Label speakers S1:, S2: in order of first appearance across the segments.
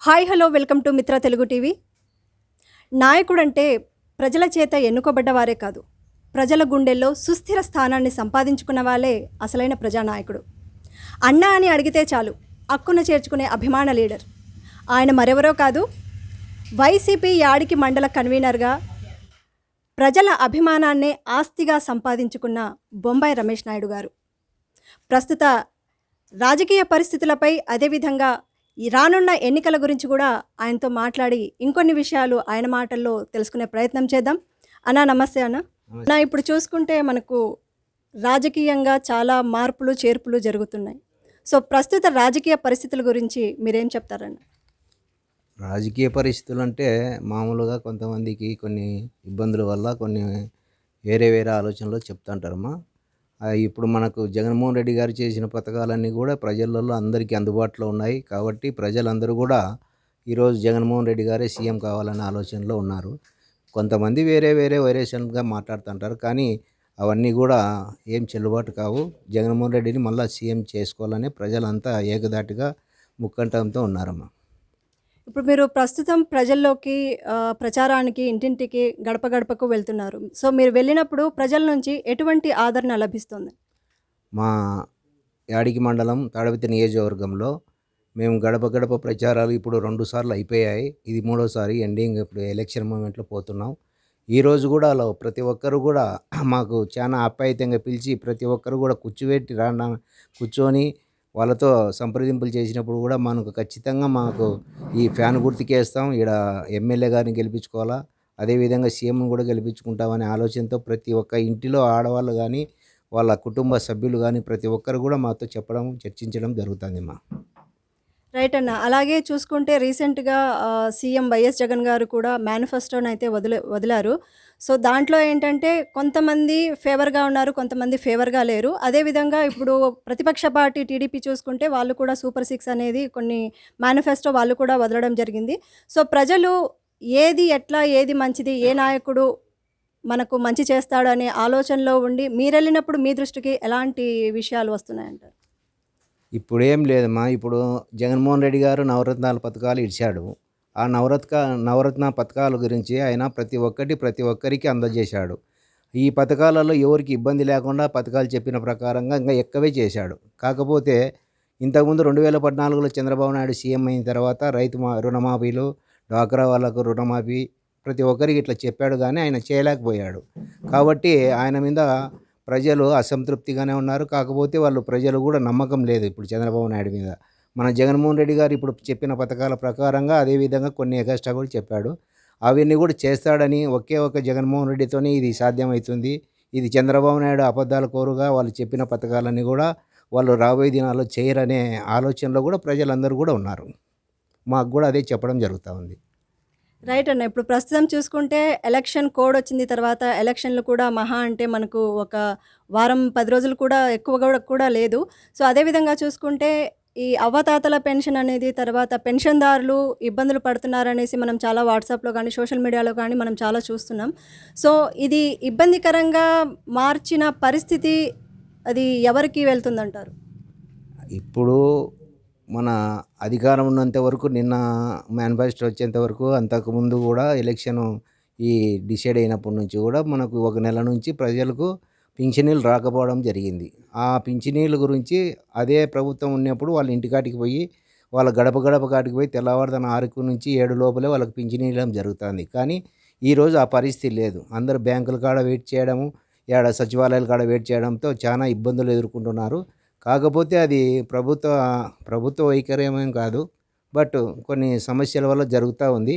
S1: Hi hello welcome to మిత్ర Telugu TV. నాయకుడంటే ప్రజల చేత ఎన్నుకోబడ్డ వారే కాదు, ప్రజల గుండెల్లో సుస్థిర స్థానాన్ని సంపాదించుకున్న వాళ్ళే అసలైన ప్రజానాయకుడు. అన్నా అని అడిగితే చాలు అక్కున చేర్చుకునే అభిమాన లీడర్. ఆయన మరెవరో కాదు, వైసీపీ యాడికి మండల కన్వీనర్గా ప్రజల అభిమానాన్నే ఆస్తిగా సంపాదించుకున్న బొంబాయి రమేష్ నాయుడు గారు. ప్రస్తుత రాజకీయ పరిస్థితులపై, అదేవిధంగా ఈ రానున్న ఎన్నికల గురించి కూడా ఆయనతో మాట్లాడి ఇంకొన్ని విషయాలు ఆయన మాటల్లో తెలుసుకునే ప్రయత్నం చేద్దాం. అన్నా నమస్తే అన్న. నా ఇప్పుడు చూసుకుంటే మనకు రాజకీయంగా చాలా మార్పులు చేర్పులు జరుగుతున్నాయి. సో ప్రస్తుత రాజకీయ పరిస్థితుల గురించి మీరేం చెప్తారన్న?
S2: రాజకీయ పరిస్థితులు అంటే మామూలుగా కొంతమందికి కొన్ని ఇబ్బందుల వల్ల కొన్ని వేరే ఆలోచనలు చెప్తుంటారమ్మా. ఇప్పుడు మనకు జగన్మోహన్ రెడ్డి గారు చేసిన పథకాలన్నీ కూడా ప్రజలలో అందరికీ అందుబాటులో ఉన్నాయి. కాబట్టి ప్రజలందరూ కూడా ఈరోజు జగన్మోహన్ రెడ్డి గారే సీఎం కావాలనే ఆలోచనలో ఉన్నారు. కొంతమంది వేరే వేరియేషన్గా మాట్లాడుతుంటారు, కానీ అవన్నీ కూడా ఏం చెల్లుబాటు కావు. జగన్మోహన్ రెడ్డిని మళ్ళీ సీఎం చేసుకోవాలని ప్రజలంతా ఏకధాటిగా ముక్కంఠంతో ఉన్నారమ్మా.
S1: ఇప్పుడు మీరు ప్రస్తుతం ప్రజల్లోకి ప్రచారానికి ఇంటింటికి గడప గడపకు వెళ్తున్నారు. సో మీరు వెళ్ళినప్పుడు ప్రజల నుంచి ఎటువంటి ఆదరణ లభిస్తుంది?
S2: మా యాడికి మండలం తాడపత్రి నియోజకవర్గంలో మేము గడప గడప ప్రచారాలు ఇప్పుడు 2 సార్లు అయిపోయాయి. ఇది మూడోసారి ఎండింగ్. ఇప్పుడు ఎలక్షన్ మూమెంట్లో పోతున్నాం. ఈరోజు కూడా అలా ప్రతి ఒక్కరు కూడా మాకు చాలా ఆప్యాయతంగా పిలిచి ప్రతి ఒక్కరు కూడా కూర్చోబెట్టి కూర్చొని వాళ్ళతో సంప్రదింపులు చేసినప్పుడు కూడా మనకు ఖచ్చితంగా మాకు ఈ ఫ్యాన్ గుర్తుకేస్తాం, ఈడ ఎమ్మెల్యే గారిని గెలిపించుకోవాలా, అదేవిధంగా సీఎంను కూడా గెలిపించుకుంటామనే ఆలోచనతో ప్రతి ఒక్క ఇంటిలో ఆడవాళ్ళు కానీ వాళ్ళ కుటుంబ సభ్యులు కానీ ప్రతి ఒక్కరు కూడా మాతో చెప్పడం, చర్చించడం జరుగుతుందమ్మా.
S1: రైట్ అన్న. అలాగే చూసుకుంటే రీసెంట్‌గా సీఎం వైఎస్ జగన్ గారు కూడా మేనిఫెస్టోనైతే వదిలారు. సో దాంట్లో ఏంటంటే కొంతమంది ఫేవర్‌గా ఉన్నారు, కొంతమంది ఫేవర్‌గా లేరు. అదేవిధంగా ఇప్పుడు ప్రతిపక్ష పార్టీ టీడీపీ చూసుకుంటే వాళ్ళు కూడా సూపర్ 6 అనేది కొన్ని మేనిఫెస్టో వాళ్ళు కూడా వదలడం జరిగింది. సో ప్రజలు ఏది ఎట్లా, ఏది మంచిది, ఏ నాయకుడు మనకు మంచి చేస్తాడు అనే ఆలోచనలో ఉండి మీరెళ్ళినప్పుడు మీ దృష్టికి ఎలాంటి విషయాలు వస్తున్నాయంటారు?
S2: ఇప్పుడేం లేదమ్మా. ఇప్పుడు జగన్మోహన్ రెడ్డి గారు నవరత్నాల పథకాలు ఇచ్చాడు. ఆ నవరత్న పథకాల గురించి ఆయన ప్రతి ఒక్కరికి అందజేశాడు. ఈ పథకాలలో ఎవరికి ఇబ్బంది లేకుండా పథకాలు చెప్పిన ప్రకారంగా ఇంకా ఎక్కువే చేశాడు. కాకపోతే ఇంతకుముందు 2014లో చంద్రబాబు నాయుడు సీఎం అయిన తర్వాత రుణమాఫీలు, డ్వాక్రా వాళ్ళకు రుణమాఫీ ప్రతి ఒక్కరికి ఇట్లా చెప్పాడు, కానీ ఆయన చేయలేకపోయాడు. కాబట్టి ఆయన మీద ప్రజలు అసంతృప్తిగానే ఉన్నారు. కాకపోతే ప్రజలు కూడా నమ్మకం లేదు ఇప్పుడు చంద్రబాబు నాయుడు మీద. మన జగన్మోహన్ రెడ్డి గారు ఇప్పుడు చెప్పిన పథకాల ప్రకారంగా అదేవిధంగా కొన్ని ఎగస్ట్రా కూడా చెప్పాడు. అవన్నీ కూడా చేస్తాడని ఒకే ఒక జగన్మోహన్ రెడ్డితోనే ఇది సాధ్యమవుతుంది. ఇది చంద్రబాబు నాయుడు అబద్ధాల కోరుగా వాళ్ళు చెప్పిన పథకాలన్నీ కూడా వాళ్ళు రాబోయే దినాల్లో చేయరనే ఆలోచనలో కూడా ప్రజలందరూ కూడా ఉన్నారు. మాకు కూడా అదే చెప్పడం జరుగుతూ ఉంది.
S1: రైట్ అన్న. ఇప్పుడు ప్రస్తుతం చూసుకుంటే ఎలక్షన్ కోడ్ వచ్చింది తర్వాత ఎలక్షన్లు కూడా మహా అంటే మనకు ఒక వారం 10 రోజులు కూడా ఎక్కువగా కూడా లేదు. సో అదేవిధంగా చూసుకుంటే ఈ అవ్వాతాతల పెన్షన్ అనేది తర్వాత పెన్షన్దారులు ఇబ్బందులు పడుతున్నారనేసి మనం చాలా వాట్సాప్లో కానీ సోషల్ మీడియాలో కానీ మనం చాలా చూస్తున్నాం. సో ఇది ఇబ్బందికరంగా మార్చిన పరిస్థితి అది ఎవరికి వెళ్తుందంటారు?
S2: ఇప్పుడు మన అధికారం ఉన్నంత వరకు, నిన్న మేనిఫెస్టో వచ్చేంత వరకు, అంతకుముందు కూడా ఎలక్షన్ ఈ డిసైడ్ అయినప్పటి నుంచి కూడా మనకు ఒక నెల నుంచి ప్రజలకు పింఛనీలు రాకపోవడం జరిగింది. ఆ పింఛనీల గురించి అదే ప్రభుత్వం ఉన్నప్పుడు వాళ్ళ ఇంటికాటికి పోయి వాళ్ళ గడప గడప కాటికి పోయి తెల్లవారుజామున 6 నుంచి 7 లోపలే వాళ్ళకి పింఛన్ ఇవ్వడం జరుగుతుంది. కానీ ఈరోజు ఆ పరిస్థితి లేదు. అందరూ బ్యాంకుల కాడ వెయిట్ చేయడము, సచివాలయాల కాడ వెయిట్ చేయడంతో చాలా ఇబ్బందులు ఎదుర్కొంటున్నారు. కాకపోతే అది ప్రభుత్వ వైఖర్యమేం కాదు, బట్ కొన్ని సమస్యల వల్ల జరుగుతూ ఉంది.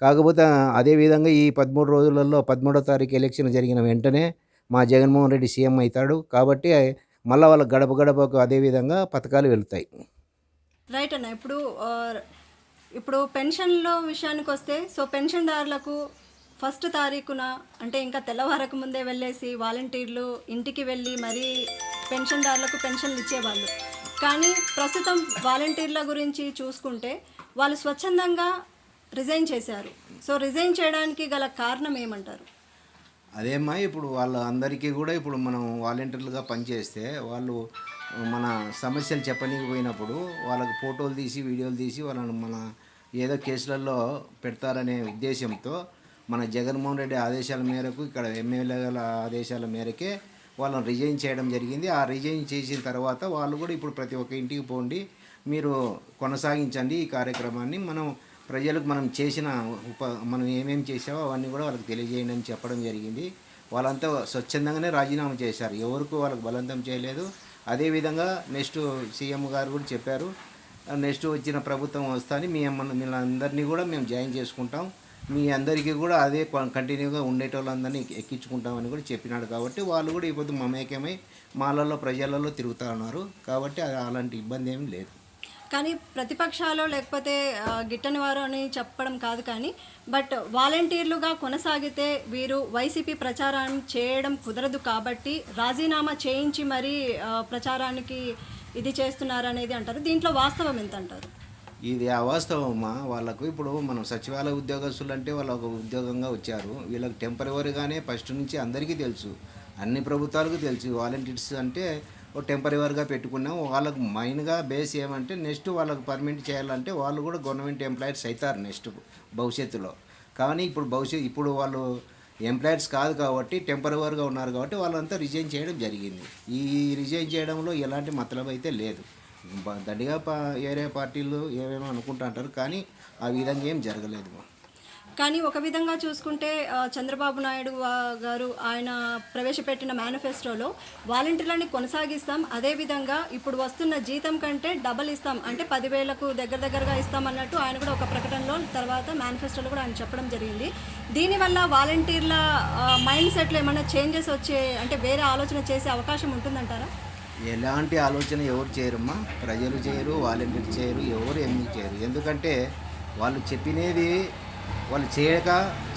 S2: కాకపోతే అదేవిధంగా ఈ 13 రోజులలో 13వ తారీఖు ఎలక్షన్ జరిగిన వెంటనే మా జగన్మోహన్ రెడ్డి సీఎం అవుతాడు. కాబట్టి మళ్ళీ వాళ్ళ గడప గడపకు అదేవిధంగా పథకాలు వెళ్తాయి.
S1: రైట్ అన్న. ఇప్పుడు పెన్షన్లో విషయానికి వస్తే, సో పెన్షన్దారులకు ఫస్ట్ తారీఖున అంటే ఇంకా తెల్లవారకు ముందే వెళ్ళేసి వాలంటీర్లు ఇంటికి వెళ్ళి మరీ పెన్షన్దారులకు పెన్షన్లు ఇచ్చేవాళ్ళు. కానీ ప్రస్తుతం వాలంటీర్ల గురించి చూసుకుంటే వాళ్ళు స్వచ్ఛందంగా రిజైన్ చేశారు. సో రిజైన్ చేయడానికి గల కారణం ఏమంటారు?
S2: అదేమ్మా, ఇప్పుడు వాళ్ళ అందరికీ కూడా ఇప్పుడు మనం వాలంటీర్లుగా పనిచేస్తే వాళ్ళు మన సమస్యలు చెప్పనీకి పోయినప్పుడు వాళ్ళకి ఫోటోలు తీసి వీడియోలు తీసి వాళ్ళని మన ఏదో కేసులలో పెడతారనే ఉద్దేశంతో మన జగన్మోహన్ రెడ్డి ఆదేశాల మేరకు ఇక్కడ ఎమ్మెల్యేల ఆదేశాల మేరకే వాళ్ళని రిజైన్ చేయడం జరిగింది. ఆ రిజైన్ చేసిన తర్వాత వాళ్ళు కూడా ఇప్పుడు ప్రతి ఒక్క ఇంటికి పోండి, మీరు కొనసాగించండి ఈ కార్యక్రమాన్ని, ప్రజలకు మనం చేసిన మనం ఏమేమి చేసామో అవన్నీ కూడా వాళ్ళకి తెలియజేయండి అని చెప్పడం జరిగింది. వాళ్ళంతా స్వచ్ఛందంగానే రాజీనామా చేశారు, ఎవరికి వాళ్ళకి బలవంతం చేయలేదు. అదేవిధంగా నెక్స్ట్ సీఎం గారు కూడా చెప్పారు, నెక్స్ట్ వచ్చిన ప్రభుత్వం వస్తాని వీళ్ళందరినీ కూడా మేము జాయిన్ చేసుకుంటాం, మీ అందరికీ కూడా అదే కంటిన్యూగా ఉండేటోళ్ళందరినీ ఎక్కించుకుంటామని కూడా చెప్పినాడు. కాబట్టి వాళ్ళు కూడా ఇప్పుడు మమేకమై మాలలో ప్రజలలో తిరుగుతూ ఉన్నారు. కాబట్టి అలాంటి ఇబ్బంది ఏమీ లేదు.
S1: కానీ ప్రతిపక్షాలు లేకపోతే గిట్టని వారు అని చెప్పడం కాదు, కానీ బట్ వాలంటీర్లుగా కొనసాగితే వీరు వైసీపీ ప్రచారం చేయడం కుదరదు కాబట్టి రాజీనామా చేయించి మరీ ప్రచారానికి ఇది చేస్తున్నారనేది అంటారు. దీంట్లో వాస్తవం ఎంత అంటారు?
S2: ఇది అవాస్తవమ్మా. వాళ్ళకు ఇప్పుడు మనం సచివాలయ ఉద్యోగస్తులు అంటే వాళ్ళు ఒక ఉద్యోగంగా వచ్చారు. వీళ్ళకి టెంపరీగానే ఫస్ట్ నుంచి అందరికీ తెలుసు, అన్ని ప్రభుత్వాలకు తెలుసు వాలంటీర్స్ అంటే ఓ టెంపరీగా పెట్టుకున్నాం. వాళ్ళకు మెయిన్గా బేస్ ఏమంటే నెక్స్ట్ వాళ్ళకు పర్మనెంట్ చేయాలంటే వాళ్ళు కూడా గవర్నమెంట్ ఎంప్లాయర్స్ అవుతారు నెక్స్ట్ భవిష్యత్తులో. కానీ ఇప్పుడు వాళ్ళు ఎంప్లాయర్స్ కాదు కాబట్టి టెంపరీగా ఉన్నారు కాబట్టి వాళ్ళంతా రిజైన్ చేయడం జరిగింది. ఈ రిజైన్ చేయడంలో ఎలాంటి మతలబు అయితే లేదు. దండిగా వేరే పార్టీలు ఏమేమో అనుకుంటా అంటారు, కానీ ఆ విధంగా ఏం జరగలేదు.
S1: కానీ ఒక విధంగా చూసుకుంటే చంద్రబాబు నాయుడు గారు ఆయన ప్రవేశపెట్టిన మేనిఫెస్టోలో వాలంటీర్లని కొనసాగిస్తాం, అదేవిధంగా ఇప్పుడు వస్తున్న జీతం కంటే డబల్ ఇస్తాం, అంటే 10,000కు దగ్గరగా ఇస్తాం అన్నట్టు ఆయన కూడా ఒక ప్రకటనలో తర్వాత మేనిఫెస్టోలో కూడా ఆయన చెప్పడం జరిగింది. దీనివల్ల వాలంటీర్ల మైండ్ సెట్లో ఏమైనా చేంజెస్ వచ్చే, అంటే వేరే ఆలోచన చేసే అవకాశం ఉంటుందంటారా?
S2: ఎలాంటి ఆలోచన ఎవరు చేయరమ్మా, ప్రజలు చేయరు, వాలంటీర్ చేయరు, ఎవరు ఏమీ చేయరు. ఎందుకంటే వాళ్ళు చెప్పినది వాళ్ళు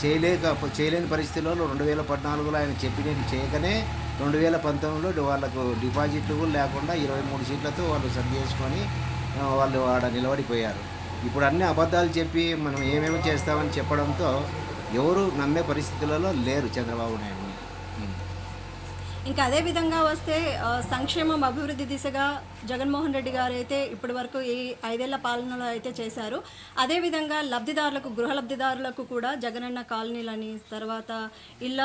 S2: చేయలేని పరిస్థితుల్లో 2014లో ఆయన చెప్పినది చేయకనే 2019లో వాళ్ళకు డిపాజిట్లు కూడా లేకుండా 23 సీట్లతో వాళ్ళు సరి చేసుకొని వాళ్ళు ఆడ నిలబడిపోయారు. ఇప్పుడు అన్ని అబద్ధాలు చెప్పి మనం ఏమేమి చేస్తామని చెప్పడంతో ఎవరు నమ్మే పరిస్థితులలో లేరు చంద్రబాబు నాయుడు.
S1: ఇంకా అదే విధంగా వస్తే సంక్షేమం అభివృద్ధి దిశగా జగన్మోహన్ రెడ్డి గారు అయితే ఇప్పటి వరకు ఈ 5 ఏళ్ల పాలనలో అయితే చేశారు. అదేవిధంగా లబ్ధిదారులకు, గృహ లబ్ధిదారులకు కూడా జగనన్న కాలనీలని, తర్వాత ఇళ్ళ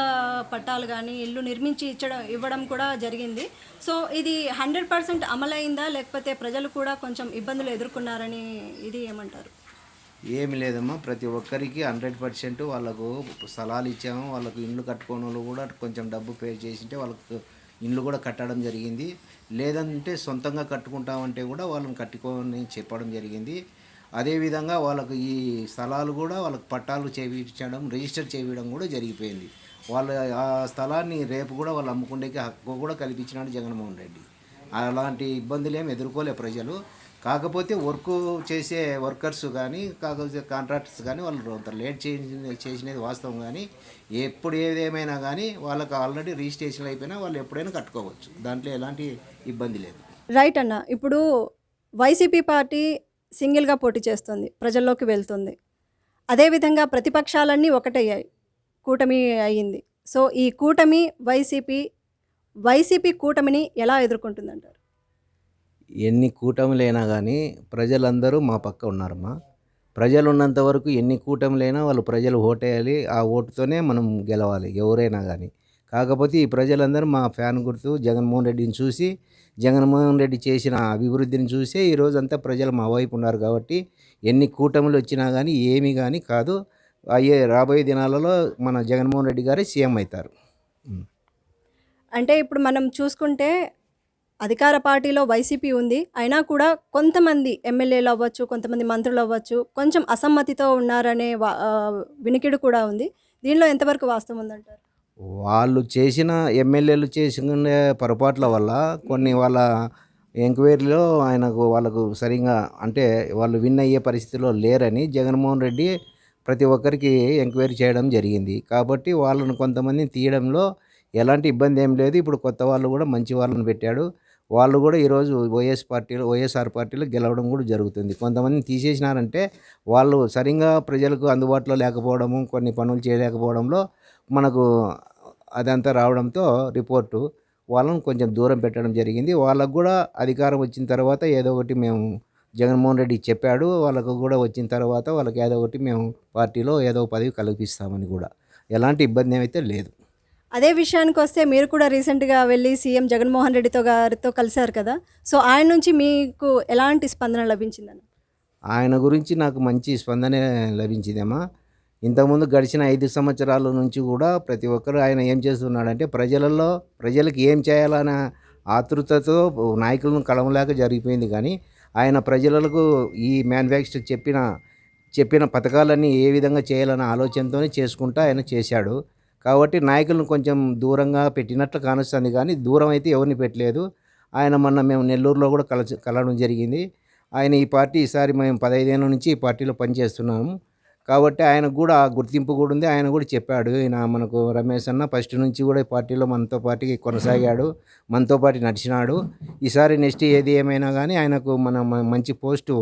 S1: పట్టాలు కానీ ఇల్లు నిర్మించి ఇవ్వడం కూడా జరిగింది. సో ఇది 100% అమలైందా, లేకపోతే ప్రజలు కూడా కొంచెం ఇబ్బందులు ఎదుర్కొన్నారని ఇది ఏమంటారు?
S2: ఏమి లేదమ్మా, ప్రతి ఒక్కరికి 100% వాళ్ళకు స్థలాలు ఇచ్చాము. వాళ్ళకు ఇండ్లు కట్టుకోని వాళ్ళు కూడా కొంచెం డబ్బు పే చేసింటే వాళ్ళకు ఇండ్లు కూడా కట్టడం జరిగింది. లేదంటే సొంతంగా కట్టుకుంటామంటే కూడా వాళ్ళని కట్టుకోని చెప్పడం జరిగింది. అదేవిధంగా వాళ్ళకు ఈ స్థలాలు కూడా వాళ్ళకు పట్టాలు చేయించడం, రిజిస్టర్ చేయడం కూడా జరిగిపోయింది. వాళ్ళు ఆ స్థలాన్ని రేపు కూడా వాళ్ళు అమ్ముకునేకి హక్కు కూడా కల్పించినాడు జగన్మోహన్ రెడ్డి. అలాంటి ఇబ్బందులు ఏమి ఎదుర్కోలే ప్రజలు. కాకపోతే చేసే వర్కర్స్ కానీ, కాకపోతే కాంట్రాక్టర్స్ కానీ వాళ్ళు లేట్ చేసినది వాస్తవం. కానీ ఎప్పుడు ఏదేమైనా కానీ వాళ్ళకి ఆల్రెడీ రిజిస్ట్రేషన్ అయిపోయినా వాళ్ళు ఎప్పుడైనా కట్టుకోవచ్చు, దాంట్లో ఎలాంటి ఇబ్బంది లేదు.
S1: రైట్ అన్న. ఇప్పుడు వైసీపీ పార్టీ సింగిల్గా పోటీ చేస్తుంది, ప్రజల్లోకి వెళ్తుంది. అదేవిధంగా ప్రతిపక్షాలన్నీ ఒకటయ్యాయి, కూటమి అయ్యింది. సో ఈ కూటమి వైసీపీ కూటమిని ఎలా ఎదుర్కొంటుందంటారు?
S2: ఎన్ని కూటములైనా కానీ ప్రజలందరూ మా పక్క ఉన్నారమ్మా. ప్రజలు ఉన్నంత వరకు ఎన్ని కూటములైనా ప్రజలు ఓటేయాలి, ఆ ఓటుతోనే మనం గెలవాలి ఎవరైనా కానీ. కాకపోతే ఈ ప్రజలందరూ మా ఫ్యాన్ గుర్తు జగన్మోహన్ రెడ్డిని చూసి, జగన్మోహన్ రెడ్డి చేసిన అభివృద్ధిని చూసే ఈరోజంతా ప్రజలు మా వైపు ఉన్నారు. కాబట్టి ఎన్ని కూటములు వచ్చినా కానీ ఏమీ కానీ కాదు, రాబోయే దినాలలో మన జగన్మోహన్ రెడ్డి గారే సీఎం అవుతారు.
S1: అంటే ఇప్పుడు మనం చూసుకుంటే అధికార పార్టీలో వైసీపీ ఉంది, అయినా కూడా కొంతమంది ఎమ్మెల్యేలు అవ్వచ్చు, కొంతమంది మంత్రులు అవ్వచ్చు, కొంచెం అసమ్మతితో ఉన్నారనే వినికిడి కూడా ఉంది. దీనిలో ఎంతవరకు వాస్తవం ఉందంటారు?
S2: వాళ్ళు ఎమ్మెల్యేలు చేసిన పొరపాట్ల వల్ల కొన్ని వాళ్ళ ఎంక్వైరీలో వాళ్ళకు సరిగా అంటే వాళ్ళు విన్ అయ్యే పరిస్థితిలో లేరని జగన్మోహన్ రెడ్డి ప్రతి ఒక్కరికి ఎంక్వైరీ చేయడం జరిగింది. కాబట్టి వాళ్ళను కొంతమందిని తీయడంలో ఎలాంటి ఇబ్బంది ఏం లేదు. ఇప్పుడు కొత్త వాళ్ళు కూడా మంచి వాళ్ళని పెట్టాడు. వాళ్ళు కూడా ఈరోజు వైఎస్ఆర్ పార్టీలో గెలవడం కూడా జరుగుతుంది. కొంతమందిని తీసేసినారంటే వాళ్ళు సరిగ్గా ప్రజలకు అందుబాటులో లేకపోవడము, కొన్ని పనులు చేయలేకపోవడంలో మనకు అదంతా రావడంతో రిపోర్టు వాళ్ళను కొంచెం దూరం పెట్టడం జరిగింది. వాళ్ళకు కూడా అధికారం వచ్చిన తర్వాత ఏదో ఒకటి మేము జగన్మోహన్ రెడ్డి చెప్పాడు. వాళ్ళకు కూడా వచ్చిన తర్వాత వాళ్ళకి ఏదో ఒకటి మేము పార్టీలో ఏదో పదవి కల్పిస్తామని కూడా. ఎలాంటి ఇబ్బంది అయితే లేదు.
S1: అదే విషయానికొస్తే మీరు కూడా రీసెంట్‌గా వెళ్ళి సీఎం జగన్మోహన్ రెడ్డితో గారితో కలిసారు కదా! సో, ఆయన నుంచి మీకు ఎలాంటి స్పందన లభించిందన్న?
S2: ఆయన గురించి నాకు మంచి స్పందనే లభించిందమ్మా. ఇంతకుముందు గడిచిన 5 సంవత్సరాల నుంచి కూడా ప్రతి ఒక్కరు ఆయన ఏం చేస్తున్నాడంటే ప్రజలకి ఏం చేయాలన్న ఆతృతతో నాయకులను కలవలేక జరిగిపోయింది కానీ, ఆయన ప్రజలకు ఈ మేనిఫెస్టో చెప్పిన పథకాలన్నీ ఏ విధంగా చేయాలన్న ఆలోచనతోనే చేసుకుంటా ఆయన చేశాడు. కాబట్టి నాయకులను కొంచెం దూరంగా పెట్టినట్లు కానొస్తుంది కానీ, దూరం అయితే ఎవరిని పెట్టలేదు. ఆయన మొన్న మేము నెల్లూరులో కూడా కలవడం జరిగింది. ఆయన ఈసారి మేము 15 ఏళ్ల నుంచి ఈ పార్టీలో పనిచేస్తున్నాము. కాబట్టి ఆయనకు కూడా ఆ గుర్తింపు కూడా ఉంది. ఆయన కూడా చెప్పాడు. మనకు రమేష్ అన్న ఫస్ట్ నుంచి కూడా ఈ పార్టీలో మనతో పాటు కొనసాగాడు. మనతో పాటు నడిచినాడు. ఈసారి నెక్స్ట్ ఏది ఏమైనా కానీ ఆయనకు మంచి పోస్టు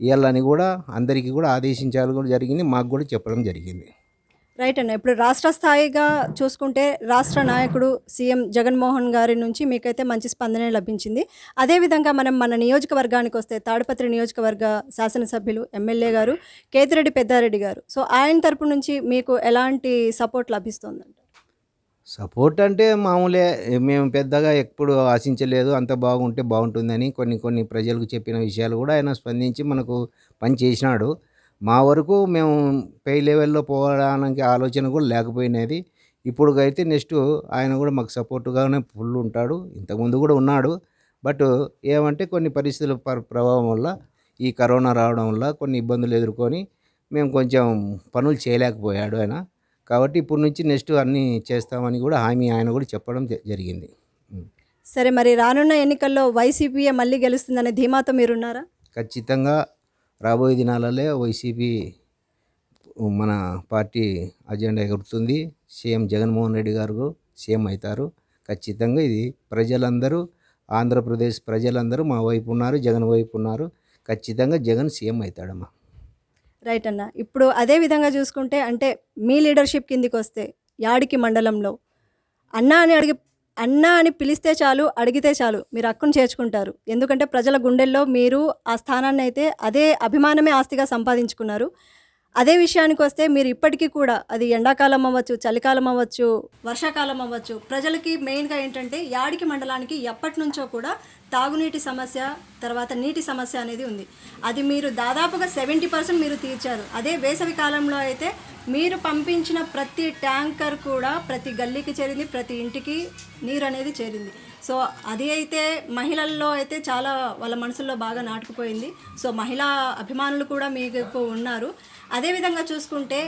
S2: ఇవ్వాలని కూడా అందరికీ కూడా ఆదేశించాలి కూడా జరిగింది. మాకు కూడా చెప్పడం జరిగింది.
S1: రైట్ అన్న. ఇప్పుడు రాష్ట్ర స్థాయిగా చూసుకుంటే రాష్ట్ర నాయకుడు సీఎం జగన్మోహన్ గారి నుంచి మీకైతే మంచి స్పందనే లభించింది. అదేవిధంగా మనం మన నియోజకవర్గానికి వస్తే తాడిపత్రి నియోజకవర్గ శాసనసభ్యులు, ఎమ్మెల్యే గారు కేతిరెడ్డి పెద్దారెడ్డి గారు. సో, ఆయన తరపు నుంచి మీకు ఎలాంటి సపోర్ట్ లభిస్తుందంట?
S2: సపోర్ట్ అంటే మామూలే. మేము పెద్దగా ఎప్పుడు ఆశించలేదు. అంత బాగుంటే బాగుంటుందని కొన్ని ప్రజలకు చెప్పిన విషయాలు కూడా ఆయన స్పందించి మనకు పని చేసినాడు. మా వరకు మేము పై లెవెల్‌లో పోవడానికి ఆలోచన కూడా లేకపోయినది. ఇప్పుడుకైతే నెక్స్ట్ ఆయన కూడా మాకు సపోర్ట్‌గానే ఫుల్ ఉంటాడు. ఇంతకుముందు కూడా ఉన్నాడు. బట్ ఏమంటే కొన్ని పరిస్థితుల ప్రభావం వల్ల ఈ కరోనా రావడం వల్ల కొన్ని ఇబ్బందులు ఎదుర్కొని మేము కొంచెం పనులు చేయలేకపోయాడు ఆయన. కాబట్టి ఇప్పటి నుంచి నెక్స్ట్ అన్నీ చేస్తామని కూడా హామీ ఆయన కూడా చెప్పడం జరిగింది.
S1: సరే, మరి రానున్న ఎన్నికల్లో వైసీపీయే మళ్ళీ గెలుస్తుందనే ధీమాతో మీరున్నారా?
S2: ఖచ్చితంగా రాబోయే దినాలలో వైసీపీ మన పార్టీ అజెండా ఎగురుతుంది. సీఎం జగన్మోహన్ రెడ్డి గారు సీఎం అవుతారు. ఖచ్చితంగా ఇది ప్రజలందరూ, ఆంధ్రప్రదేశ్ ప్రజలందరూ మా వైపు ఉన్నారు, జగన్ వైపు ఉన్నారు. ఖచ్చితంగా జగన్ సీఎం అవుతాడమ్మా.
S1: రైట్ అన్న. ఇప్పుడు అదే విధంగా చూసుకుంటే అంటే మీ లీడర్షిప్ కిందికి వస్తే యాడికి మండలంలో అన్నా అని పిలిస్తే చాలు, అడిగితే చాలు మీరు అక్కును చేర్చుకుంటారు. ఎందుకంటే ప్రజల గుండెల్లో మీరు ఆ స్థానాన్ని అయితే అదే అభిమానమే ఆస్తిగా సంపాదించుకున్నారు. అదే విషయానికి వస్తే మీరు ఇప్పటికీ కూడా అది ఎండాకాలం అవ్వచ్చు, చలికాలం అవ్వచ్చు, వర్షాకాలం అవ్వచ్చు, ప్రజలకి మెయిన్గా ఏంటంటే యాడికి మండలానికి ఎప్పటి నుంచో కూడా తాగునీటి సమస్య, తర్వాత నీటి సమస్య అనేది ఉంది. అది మీరు దాదాపుగా 70% మీరు తీర్చారు. అదే వేసవి కాలంలో అయితే మీరు పంపించిన ప్రతి ట్యాంకర్ కూడా ప్రతి గల్లీకి చేరింది, ప్రతి ఇంటికి నీరు అనేది చేరింది. సో అది అయితే మహిళల్లో అయితే చాలా వాళ్ళ మనసుల్లో బాగా నాటుకుపోయింది. సో మహిళా అభిమానులు కూడా మీకు ఉన్నారు. అదేవిధంగా చూసుకుంటే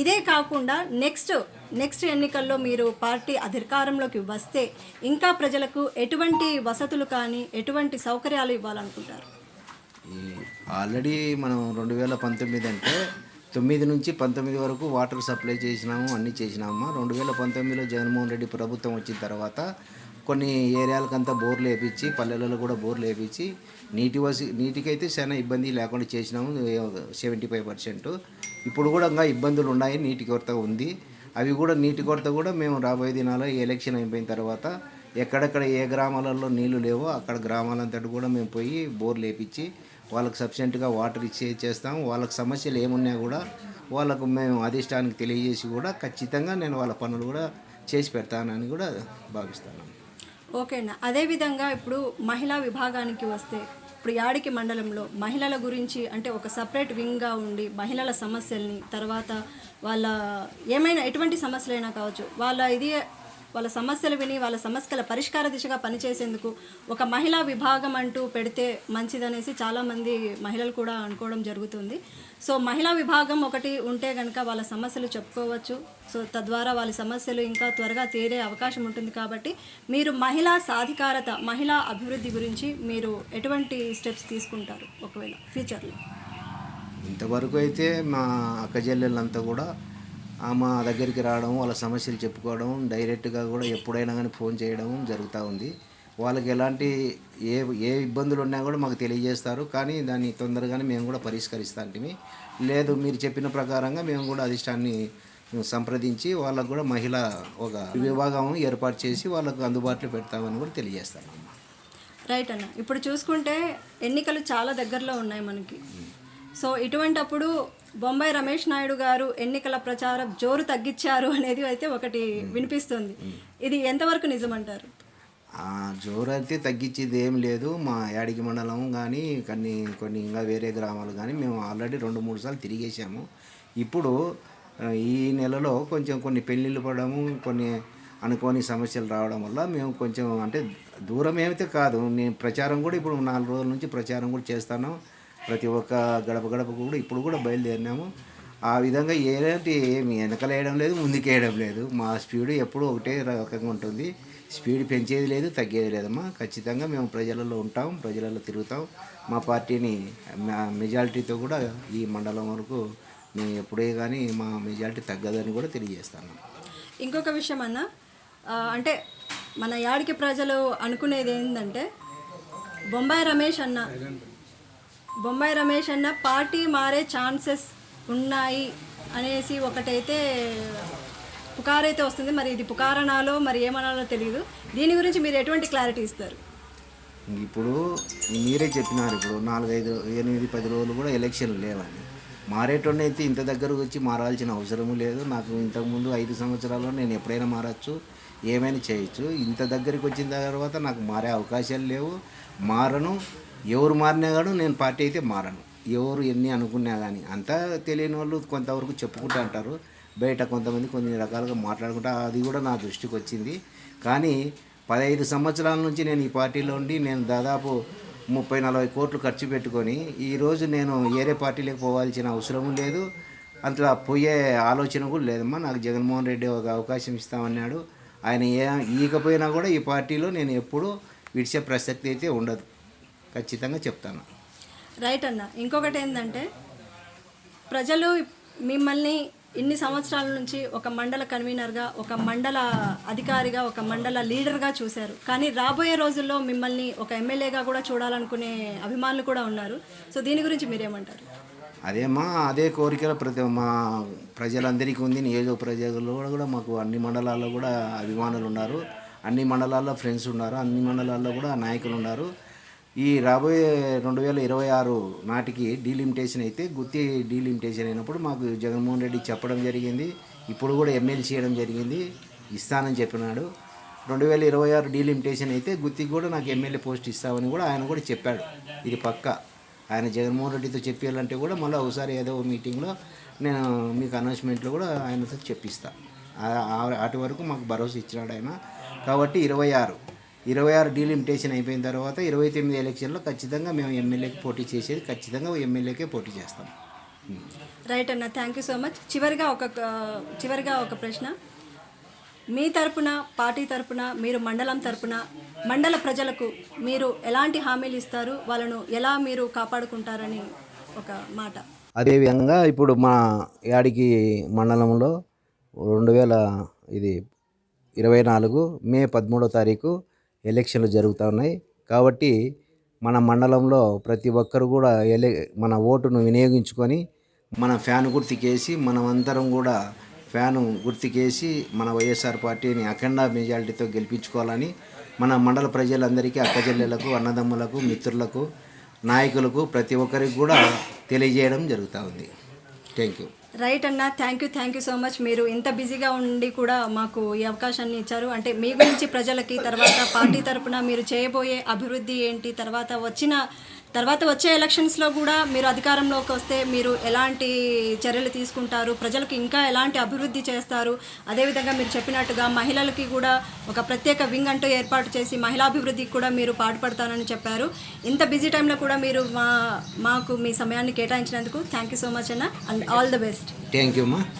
S1: ఇదే కాకుండా నెక్స్ట్ ఎన్నికల్లో మీరు పార్టీ అధికారంలోకి వస్తే ఇంకా ప్రజలకు ఎటువంటి వసతులు కానీ ఎటువంటి సౌకర్యాలు ఇవ్వాలనుకుంటారు?
S2: ఆల్రెడీ మనం 2019 అంటే 9 నుంచి 19 వరకు వాటర్ సప్లై చేసినాము, అన్నీ చేసినాము. 2019లో జగన్మోహన్ రెడ్డి ప్రభుత్వం వచ్చిన తర్వాత కొన్ని ఏరియాలకంతా బోర్లు వేయించి, పల్లెలలో కూడా బోర్లు వేయించి నీటికైతే చాలా ఇబ్బంది లేకుండా చేసినాము 75%. ఇప్పుడు కూడా ఇంకా ఇబ్బందులు ఉన్నాయి, నీటి కొరత ఉంది. నీటి కొరత కూడా మేము రాబోయే దినాల్లో ఎలక్షన్ అయిపోయిన తర్వాత ఎక్కడెక్కడ ఏ గ్రామాలలో నీళ్లు లేవో అక్కడ గ్రామాలంతటి కూడా మేము పోయి బోర్లు వేయించి వాళ్ళకి సఫిషియెంట్గా వాటర్ చేస్తాము. వాళ్ళకి సమస్యలు ఏమున్నా కూడా వాళ్ళకు మేము అధిష్టానికి తెలియజేసి కూడా ఖచ్చితంగా నేను వాళ్ళ పనులు కూడా చేసి పెడతానని కూడా భావిస్తాను.
S1: ఓకే అన్న. అదేవిధంగా ఇప్పుడు మహిళా విభాగానికి వస్తే ఇప్పుడు యాడికి మండలంలో మహిళల గురించి అంటే ఒక సపరేట్ వింగ్గా ఉండి మహిళల సమస్యల్ని, తర్వాత వాళ్ళ ఏమైనా ఎటువంటి సమస్యలైనా కావచ్చు, వాళ్ళ సమస్యలు విని వాళ్ళ సమస్యల పరిష్కార దిశగా పనిచేసేందుకు ఒక మహిళా విభాగం అంటూ పెడితే మంచిదనేసి చాలామంది మహిళలు కూడా అనుకోవడం జరుగుతుంది. సో మహిళా విభాగం ఒకటి ఉంటే కనుక వాళ్ళ సమస్యలు చెప్పుకోవచ్చు. సో తద్వారా వాళ్ళ సమస్యలు ఇంకా త్వరగా తీరే అవకాశం ఉంటుంది. కాబట్టి మీరు మహిళా సాధికారత, మహిళా అభివృద్ధి గురించి మీరు ఎటువంటి స్టెప్స్ తీసుకుంటారు ఒకవేళ ఫ్యూచర్లో?
S2: ఇంతవరకు అయితే మా అక్కచెల్లెళ్ళంతా కూడా మా దగ్గరికి రావడం, వాళ్ళ సమస్యలు చెప్పుకోవడం, డైరెక్ట్గా కూడా ఎప్పుడైనా కానీ ఫోన్ చేయడం జరుగుతూ ఉంది. వాళ్ళకి ఎలాంటి ఏ ఇబ్బందులు ఉన్నా కూడా మాకు తెలియజేస్తారు. కానీ దాన్ని తొందరగానే మేము కూడా పరిష్కరిస్తాంటిమి. లేదు మీరు చెప్పిన ప్రకారంగా మేము కూడా అధిష్టాన్ని సంప్రదించి వాళ్ళకు కూడా మహిళా ఒక విభాగం ఏర్పాటు చేసి వాళ్ళకు అందుబాటులో పెడతామని కూడా తెలియజేస్తాను.
S1: రైట్ అన్న. ఇప్పుడు చూసుకుంటే ఎన్నికలు చాలా దగ్గరలో ఉన్నాయి మనకి. సో ఇటువంటప్పుడు బొంబాయి రమేష్ నాయుడు గారు ఎన్నికల ప్రచారం జోరు తగ్గించారు అనేది అయితే ఒకటి వినిపిస్తుంది. ఇది ఎంతవరకు నిజమంటారు?
S2: జోరు అయితే తగ్గించేది ఏం లేదు. మా యాడికి మండలం కానీ కొన్ని ఇంకా వేరే గ్రామాలు కానీ మేము ఆల్రెడీ 2-3 సార్లు తిరిగేసాము. ఇప్పుడు ఈ నెలలో కొంచెం కొన్ని పెళ్ళిళ్ళు పడము, కొన్ని అనుకోని సమస్యలు రావడం వల్ల మేము కొంచెం అంటే దూరం ఏమైతే కాదు, నేను ప్రచారం కూడా ఇప్పుడు 4 రోజుల నుంచి ప్రచారం కూడా చేస్తాను. ప్రతి ఒక్క గడప గడపకు కూడా ఇప్పుడు కూడా బయలుదేరినాము. ఆ విధంగా ఏమి వెనకలేయడం లేదు, ముందుకేయడం లేదు. మా స్పీడ్ ఎప్పుడూ ఒకటే రకంగా ఉంటుంది. స్పీడ్ పెంచేది లేదు, తగ్గేది లేదమ్మా. ఖచ్చితంగా మేము ప్రజలలో ఉంటాం, ప్రజలలో తిరుగుతాం. మా పార్టీని మెజారిటీతో కూడా ఈ మండలం వరకు మేము ఎప్పుడే కానీ మా మెజారిటీ తగ్గదని కూడా తెలియజేస్తాను.
S1: ఇంకొక విషయం అన్న, అంటే మన యాడికి ప్రజలు అనుకునేది ఏంటంటే బొంబాయి రమేష్ అన్న పార్టీ మారే ఛాన్సెస్ ఉన్నాయి అనేసి ఒకటైతే పుకారైతే వస్తుంది. మరి ఇది పుకారనాలో మరి ఏమనాలో తెలియదు. దీని గురించి మీరు ఎటువంటి క్లారిటీ ఇస్తారు?
S2: ఇప్పుడు మీరే చెప్పినారు, ఇప్పుడు 4, 5, 8, 10 రోజులు కూడా ఎలక్షన్లు లేవండి. మారేటోడిని అయితే ఇంత దగ్గరకు వచ్చి మారాల్సిన అవసరము లేదు. నాకు ఇంతకుముందు 5 సంవత్సరాల్లో నేను ఎప్పుడైనా మారచ్చు, ఏమైనా చేయొచ్చు. ఇంత దగ్గరికి వచ్చిన తర్వాత నాకు మారే అవకాశాలు లేవు, మారను. ఎవరు మారినా కానీ నేను పార్టీ అయితే మారను. ఎవరు ఎన్ని అనుకున్నా కానీ అంతా తెలియని వాళ్ళు కొంతవరకు చెప్పుకుంటూ అంటారు, బయట కొంతమంది కొన్ని రకాలుగా మాట్లాడుకుంటా. అది కూడా నా దృష్టికి వచ్చింది. కానీ 15 సంవత్సరాల నుంచి నేను ఈ పార్టీలో ఉండి నేను దాదాపు 30-40 కోట్లు ఖర్చు పెట్టుకొని ఈరోజు నేను వేరే పార్టీలోకి పోవాల్సిన అవసరం లేదు, అంతలా పోయే ఆలోచన కూడా లేదమ్మా. నాకు జగన్మోహన్ రెడ్డి ఒక అవకాశం ఇస్తామన్నాడు. ఆయన ఈకపోయినా కూడా ఈ పార్టీలో నేను ఎప్పుడూ విడిచే ప్రసక్తి అయితే ఉండదు, ఖచ్చితంగా చెప్తాను.
S1: రైట్ అన్న. ఇంకొకటి ఏంటంటే ప్రజలు మిమ్మల్ని ఇన్ని సంవత్సరాల నుంచి ఒక మండల కన్వీనర్గా, ఒక మండల అధికారిగా, ఒక మండల లీడర్గా చూశారు. కానీ రాబోయే రోజుల్లో మిమ్మల్ని ఒక ఎమ్మెల్యేగా కూడా చూడాలనుకునే అభిమానులు కూడా ఉన్నారు. సో దీని గురించి మీరేమంటారు?
S2: అదే కోరికలు మా ప్రజలందరికీ ఉంది. నియోజక ప్రజలు కూడా మాకు అన్ని మండలాల్లో కూడా అభిమానులు ఉన్నారు, అన్ని మండలాల్లో ఫ్రెండ్స్ ఉన్నారు, అన్ని మండలాల్లో కూడా నాయకులు ఉన్నారు. ఈ రాబోయే 2026 నాటికి డీలిమిటేషన్ అయితే గుత్తి డీలిమిటేషన్ అయినప్పుడు మాకు జగన్మోహన్ రెడ్డి చెప్పడం జరిగింది. ఇప్పుడు కూడా ఎమ్మెల్యే చేయడం జరిగింది, ఇస్తానని చెప్పినాడు. 2026 డీలిమిటేషన్ అయితే గుత్తికి కూడా నాకు ఎమ్మెల్యే పోస్ట్ ఇస్తామని కూడా ఆయన కూడా చెప్పాడు. ఇది పక్కా. ఆయన జగన్మోహన్ రెడ్డితో చెప్పాలంటే కూడా మళ్ళీ ఒకసారి ఏదో మీటింగ్లో నేను మీకు అనౌన్స్మెంట్లో కూడా ఆయనతో చెప్పిస్తా. అటు వరకు మాకు భరోసా ఇచ్చినాడు ఆయన. కాబట్టి 26 డీలిమిటేషన్ అయిపోయిన తర్వాత 29 ఎలక్షన్లో ఖచ్చితంగా మేము ఎమ్మెల్యేకి పోటీ చేసేది, ఖచ్చితంగా ఎమ్మెల్యేకే పోటీ చేస్తాం.
S1: రైట్ అన్న, థ్యాంక్ యూ సో మచ్. చివరిగా ఒక ప్రశ్న. మీ తరపున, పార్టీ తరపున, మీరు మండలం తరపున మండల ప్రజలకు మీరు ఎలాంటి హామీలు ఇస్తారు, వాళ్ళను ఎలా మీరు కాపాడుకుంటారని ఒక మాట.
S2: అదేవిధంగా ఇప్పుడు మా యాడికి మండలంలో 2024 మే 13వ తారీఖు ఎలక్షన్లు జరుగుతూ ఉన్నాయి. కాబట్టి మన మండలంలో ప్రతి ఒక్కరు కూడా మన ఓటును వినియోగించుకొని మన ఫ్యాన్ గుర్తుకేసి మనమందరం కూడా ఫ్యాను గుర్తుకేసి మన వైఎస్ఆర్ పార్టీని అఖండ మెజారిటీతో గెలిపించుకోవాలని మన మండల ప్రజలందరికీ, అక్కచెల్లెలకు, అన్నదమ్ములకు, మిత్రులకు, నాయకులకు ప్రతి ఒక్కరికి కూడా తెలియజేయడం జరుగుతూ ఉంది. Thank you.
S1: రైట్ అన్న, థ్యాంక్ యూ సో మచ్. మీరు ఇంత బిజీగా ఉండి కూడా మాకు ఈ అవకాశాన్ని ఇచ్చారు. అంటే మీ గురించి ప్రజలకి, తర్వాత పార్టీ తరపున మీరు చేయబోయే అభివృద్ధి ఏంటి, తర్వాత వచ్చే ఎలక్షన్స్లో కూడా మీరు అధికారంలోకి వస్తే మీరు ఎలాంటి చర్యలు తీసుకుంటారు, ప్రజలకు ఇంకా ఎలాంటి అభివృద్ధి చేస్తారు, అదేవిధంగా మీరు చెప్పినట్టుగా మహిళలకి కూడా ఒక ప్రత్యేక వింగ్ అంటూ ఏర్పాటు చేసి మహిళాభివృద్ధికి కూడా మీరు పాటుపడతానని చెప్పారు. ఇంత బిజీ టైంలో కూడా మీరు మాకు మీ సమయాన్ని కేటాయించినందుకు థ్యాంక్ యూ సో మచ్ అన్న, and all the best.
S2: Thank you అమ్మా.